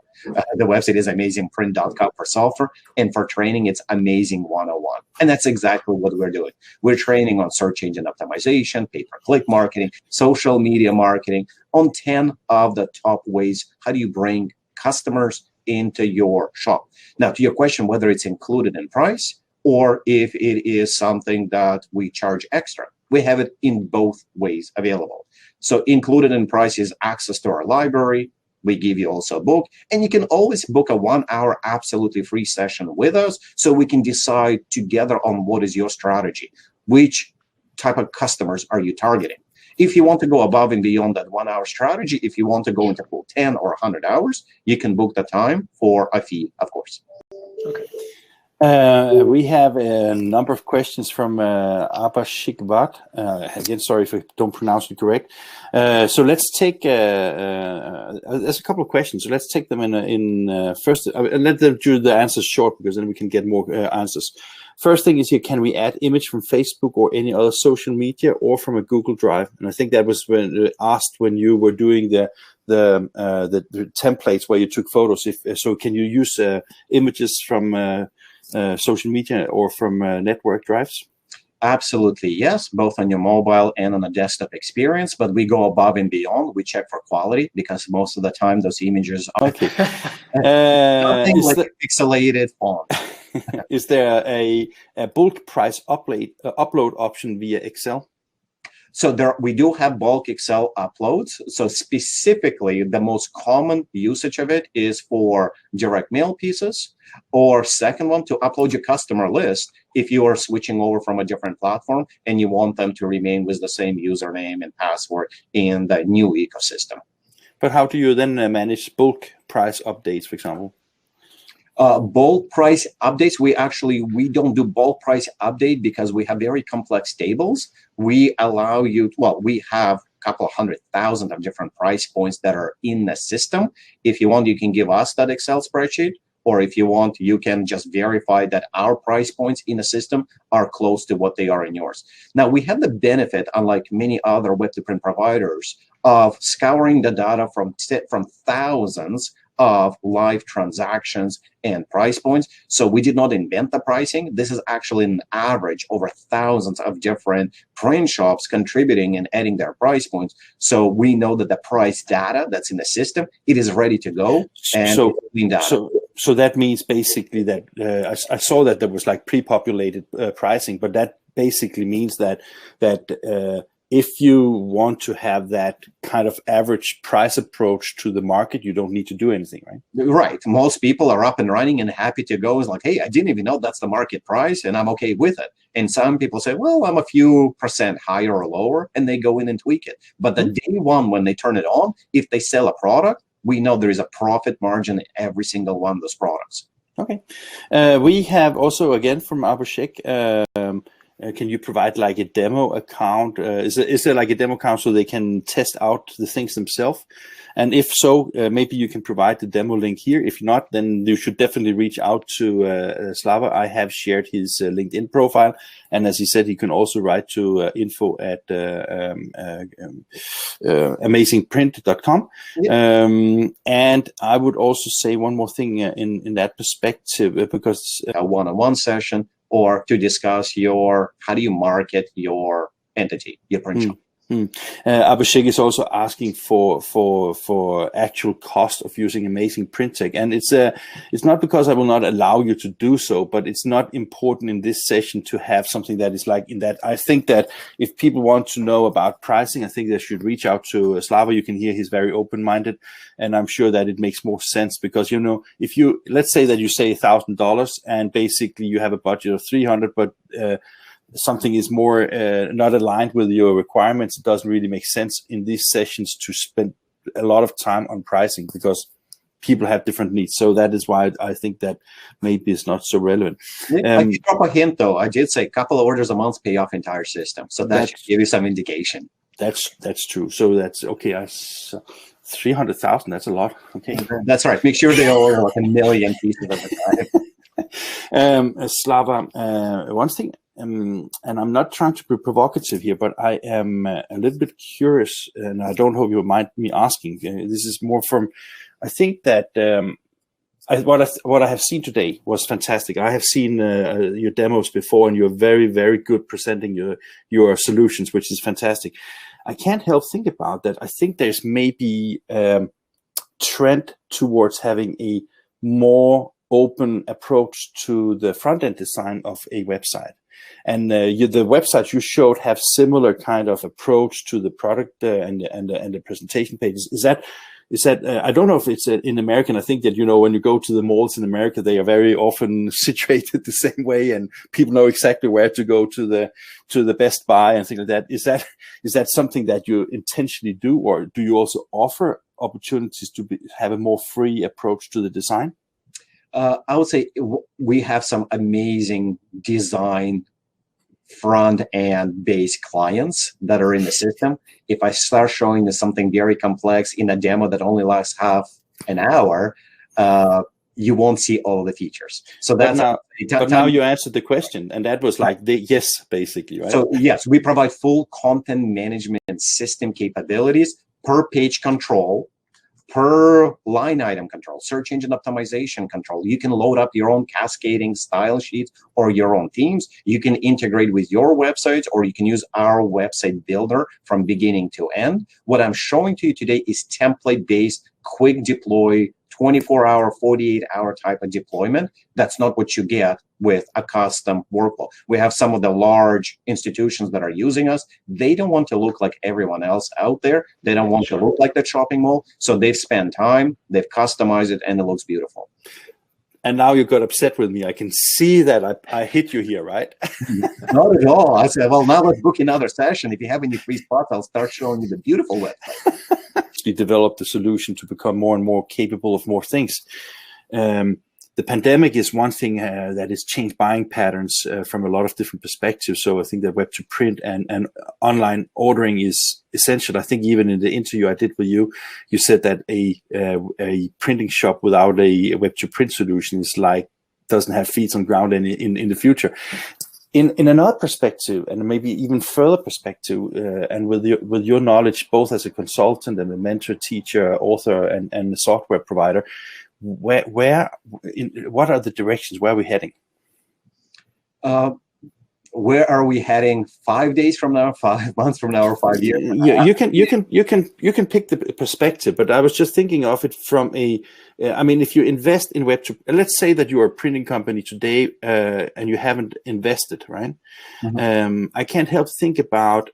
website is amazingprint.com for software, and for training, it's Amazing 101. And that's exactly what we're doing. We're training on search engine optimization, pay-per-click marketing, social media marketing, on 10 of the top ways. How do you bring customers into your shop? Now, to your question, whether it's included in price or if it is something that we charge extra, we have it in both ways available. So included in price is access to our library, we give you also a book, and you can always book a 1 hour absolutely free session with us so we can decide together on what is your strategy, which type of customers are you targeting. If you want to go above and beyond that 1 hour strategy, if you want to go into full 10 or 100 hours, you can book the time for a fee, of course. Okay. We have a number of questions from Abashikvat. Again, sorry if I don't pronounce it correct. So let's take, there's a couple of questions. So let's take them in first. Let them do the answers short because then we can get more answers. First thing is here, can we add image from Facebook or any other social media or from a Google Drive? And I think that was when asked when you were doing the templates where you took photos. So can you use images from social media or from network drives? Absolutely, yes, both on your mobile and on a desktop experience, but we go above and beyond. We check for quality because most of the time those images are nothing like a pixelated font. Is there a bulk price upload option via Excel? So we do have bulk Excel uploads. So specifically, the most common usage of it is for direct mail pieces, or second one, to upload your customer list if you are switching over from a different platform and you want them to remain with the same username and password in the new ecosystem. But how do you then manage bulk price updates, for example? Bulk price updates, we don't do bulk price update because we have very complex tables. We allow you, we have a couple of 100,000 of different price points that are in the system. If you want, you can give us that Excel spreadsheet, or if you want, you can just verify that our price points in the system are close to what they are in yours. Now, we have the benefit, unlike many other Web2Print providers, of scouring the data from thousands of live transactions and price points. So we did not invent the pricing. This is actually an average over thousands of different print shops contributing and adding their price points. So we know that the price data that's in the system, it is ready to go. And so that means basically that I saw that there was like pre-populated pricing, but that basically means that if you want to have that kind of average price approach to the market, you don't need to do anything, right? Right. Most people are up and running and happy to go. It's like, hey, I didn't even know that's the market price and I'm okay with it. And some people say, well, I'm a few % higher or lower, and they go in and tweak it. But the day one, when they turn it on, if they sell a product, we know there is a profit margin in every single one of those products. Okay. We have also, again, from Abhishek, can you provide like a demo account? Is there like a demo account so they can test out the things themselves? And if so, maybe you can provide the demo link here. If not, then you should definitely reach out to Slava. I have shared his LinkedIn profile. And as he said, he can also write to info@amazingprint.com. Yep. And I would also say one more thing in that perspective, because a one-on-one session, or to discuss how do you market your entity, your print shop. Abhishek is also asking for actual cost of using Amazing Print Tech, and it's not because I will not allow you to do so, but it's not important in this session to have something that is like in that. I think that if people want to know about pricing, I think they should reach out to Slava. You can hear he's very open-minded, and I'm sure that it makes more sense because, if let's say that you say $1,000 and basically you have a budget of 300, but something is more not aligned with your requirements, it doesn't really make sense in these sessions to spend a lot of time on pricing because people have different needs. So that is why I think that maybe it's not so relevant. I can drop a hint though. I did say a couple of orders a month pay off entire system. So that should give you some indication. That's true. So that's okay. 300,000, that's a lot. Okay. That's right. Make sure they order like 1 million pieces at a time. Slava, one thing, and I'm not trying to be provocative here, but I am a little bit curious, and I don't hope you mind me asking. This is more from, I think that what I have seen today was fantastic. I have seen your demos before, and you're very, very good presenting your solutions, which is fantastic. I can't help think about that. I think there's maybe trend towards having a more open approach to the front-end design of a website. And the websites you showed have similar kind of approach to the product and the presentation pages. Is that I don't know if it's in American. I think that, when you go to the malls in America, they are very often situated the same way, and people know exactly where to go to the Best Buy and things like that. Is that something that you intentionally do, or do you also offer opportunities to have a more free approach to the design? I would say we have some amazing design front-end based clients that are in the system. If I start showing you something very complex in a demo that only lasts half an hour, you won't see all the features. So that's but now you answered the question, and that was like the yes, basically, right? So yes, we provide full content management system capabilities, per page control, per line item control, search engine optimization control. You can load up your own cascading style sheets or your own themes. You can integrate with your websites, or you can use our website builder from beginning to end. What I'm showing to you today is template-based, quick deploy, 24-hour, 48-hour type of deployment. That's not what you get with a custom workflow. We have some of the large institutions that are using us. They don't want to look like everyone else out there. They don't want to look like the shopping mall. So they've spent time, they've customized it, and it looks beautiful. And now you got upset with me. I can see that I hit you here, right? Not at all. I said, well, now let's book another session. If you have any free spots, I'll start showing you the beautiful website. You developed the solution to become more and more capable of more things. The pandemic is one thing that has changed buying patterns from a lot of different perspectives. So I think that web to print and online ordering is essential. I think even in the interview I did with you, you said that a printing shop without a web to print solution is like doesn't have feet on ground in the future. In another perspective, and maybe even further perspective, and with your knowledge both as a consultant and a mentor, teacher, author, and a software provider, what are the directions? Where are we heading? Where are we heading 5 days from now, 5 months from now, or 5 years? Yeah, you can pick the perspective, but I was just thinking of it from if you invest in let's say that you are a printing company today and you haven't invested, right? Mm-hmm. I can't help think about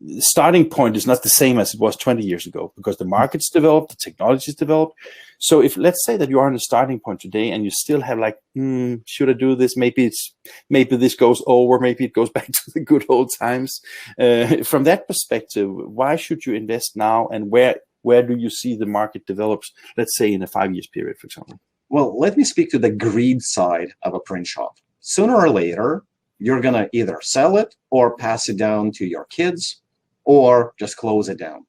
the starting point is not the same as it was 20 years ago, because the market's developed, the technology's developed. So if let's say that you are on the starting point today and you still have like, should I do this? Maybe this goes over, maybe it goes back to the good old times. From that perspective, why should you invest now, and where do you see the market develops, let's say in a 5 years period, for example? Well, let me speak to the greed side of a print shop. Sooner or later, you're going to either sell it or pass it down to your kids, or just close it down.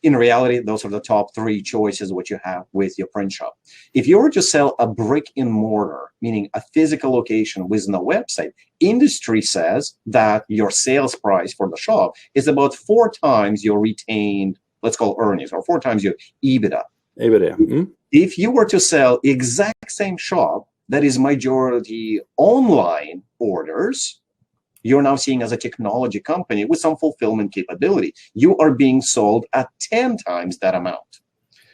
In reality, those are the top 3 choices what you have with your print shop. If you were to sell a brick and mortar, meaning a physical location within a website, industry says that your sales price for the shop is about 4 times your retained, let's call earnings, or 4 times your EBITDA. Mm-hmm. If you were to sell exact same shop that is majority online orders, you're now seeing as a technology company with some fulfillment capability. You are being sold at 10 times that amount.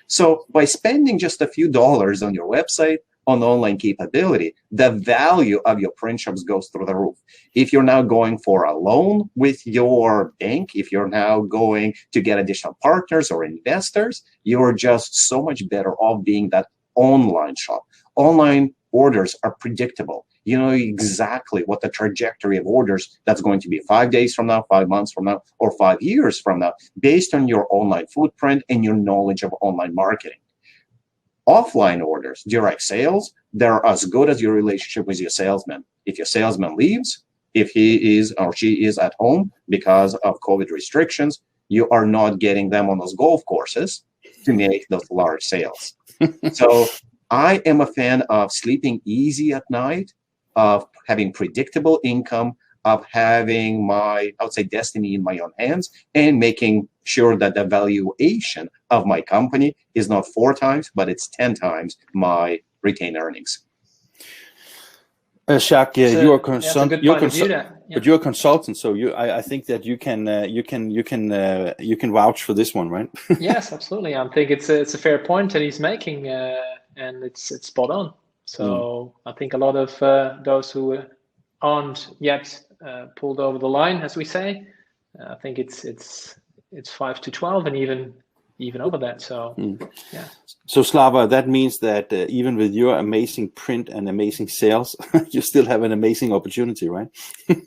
So by spending just a few dollars on your website, on online capability, the value of your print shops goes through the roof. If you're now going for a loan with your bank, if you're now going to get additional partners or investors, you're just so much better off being that online shop. Online orders are predictable. You know exactly what the trajectory of orders that's going to be 5 days from now, 5 months from now, or 5 years from now, based on your online footprint and your knowledge of online marketing. Offline orders, direct sales, they're as good as your relationship with your salesman. If your salesman leaves, if he is or she is at home because of COVID restrictions, you are not getting them on those golf courses to make those large sales. So I am a fan of sleeping easy at night, of having predictable income, of having my, I would say, destiny in my own hands, and making sure that the valuation of my company is not 4 times, but it's 10 times my retained earnings. Jacques, you are but you're a consultant, so I think that you can vouch for this one, right? Yes, absolutely. I think it's a fair point that he's making, and it's spot on. So I think a lot of those who aren't yet pulled over the line, as we say, I think it's it's 5 to 12, and even over that. So yeah. So Slava, that means that even with your amazing print and amazing sales, you still have an amazing opportunity, right?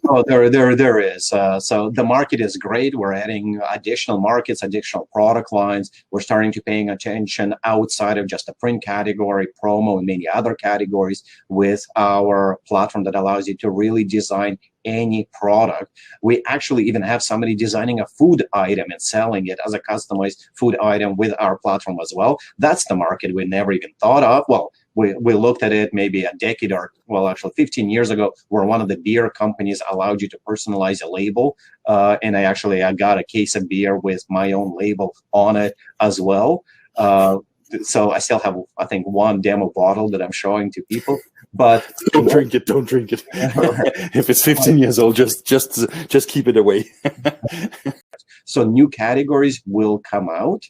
Oh, there is. So the market is great. We're adding additional markets, additional product lines. We're starting to paying attention outside of just the print category, promo, and many other categories with our platform that allows you to really design any product. We actually even have somebody designing a food item and selling it as a customized food item with our platform as well. That's the market we never even thought of. Well, we looked at it maybe a decade or, well, actually 15 years ago, where one of the beer companies allowed you to personalize a label. And I got a case of beer with my own label on it as well. So I still have, I think, one demo bottle that I'm showing to people. But don't drink it. If it's 15 years old, just keep it away. So new categories will come out.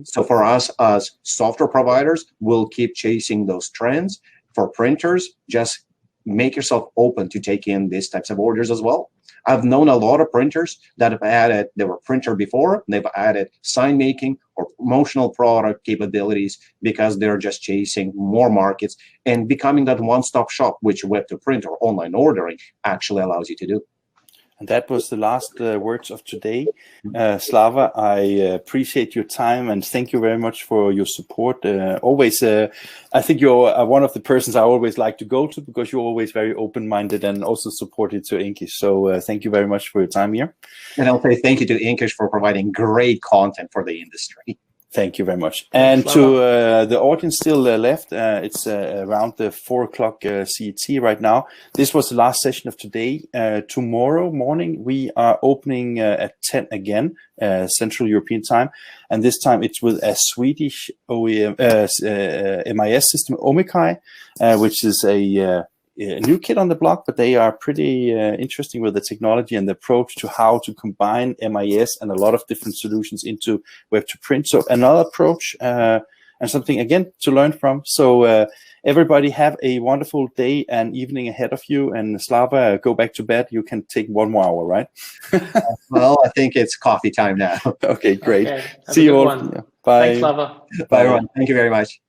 So for us as software providers, we'll keep chasing those trends. For printers, just make yourself open to take in these types of orders as well. I've known a lot of printers that have added, they were printer before, they've added sign making or promotional product capabilities because they're just chasing more markets and becoming that one-stop shop, which web to print or online ordering actually allows you to do. And that was the last words of today. Slava, I appreciate your time and thank you very much for your support. Always, I think you're one of the persons I always like to go to because you're always very open-minded and also supported to INKISH. So thank you very much for your time here. And I'll say thank you to INKISH for providing great content for the industry. Thank you very much. And to the audience still left, it's around the 4 o'clock CET right now. This was the last session of today. Tomorrow morning, we are opening at 10 again, Central European time. And this time it's with a Swedish OEM, MIS system, Omikai, which is a new kid on the block, but they are pretty interesting with the technology and the approach to how to combine MIS and a lot of different solutions into web to print. So another approach and something, again, to learn from. So everybody have a wonderful day and evening ahead of you. And Slava, go back to bed. You can take 1 more hour, right? Well, I think it's coffee time now. Okay, great. Okay, see you all. One. Bye. Thanks, Slava. Bye, everyone. Thank you very much.